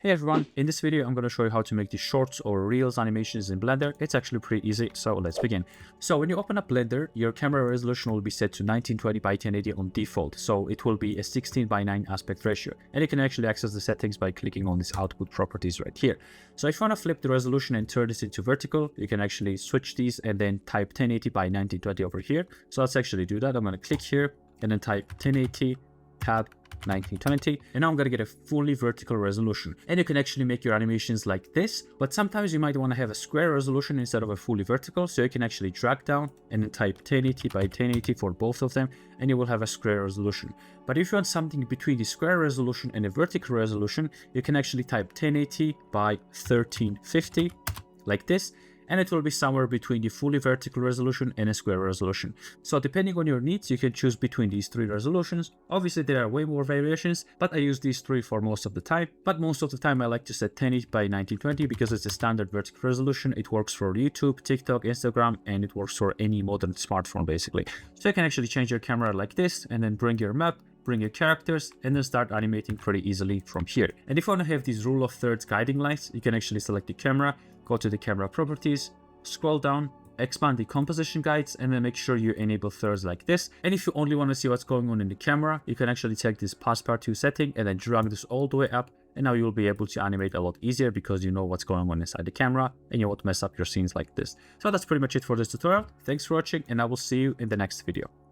Hey everyone, in this video I'm going to show you how to make the shorts or reels animations in Blender. It's actually pretty easy, so let's begin. So when you open up Blender, your camera resolution will be set to 1920 by 1080 on default, so it will be a 16:9 aspect ratio. And you can actually access the settings by clicking on these output properties right here. So if you want to flip the resolution and turn this into vertical, you can actually switch these and then type 1080 by 1920 over here. So let's actually do that. I'm going to click here and then type 1080 tab 1920, and now I'm going to get a fully vertical resolution. And you can actually make your animations like this, but sometimes you might want to have a square resolution instead of a fully vertical, so you can actually drag down and then type 1080 by 1080 for both of them, and you will have a square resolution. But if you want something between the square resolution and a vertical resolution, you can actually type 1080 by 1350 like this, and it will be somewhere between the fully vertical resolution and a square resolution. So depending on your needs, you can choose between these three resolutions. Obviously there are way more variations, but I use these three for most of the time. But most of the time I like to set 1080 by 1920 because it's a standard vertical resolution. It works for YouTube, TikTok, Instagram, and it works for any modern smartphone basically. So you can actually change your camera like this and then bring your map, bring your characters, and then start animating pretty easily from here. And if you want to have these rule of thirds guiding lights, you can actually select the camera, go to the camera properties, scroll down, expand the composition guides, and then make sure you enable thirds like this. And if you only want to see what's going on in the camera, you can actually take this passepartout setting and then drag this all the way up, and now you'll be able to animate a lot easier because you know what's going on inside the camera and you won't mess up your scenes like this. So that's pretty much it for this tutorial. Thanks for watching, and I will see you in the next video.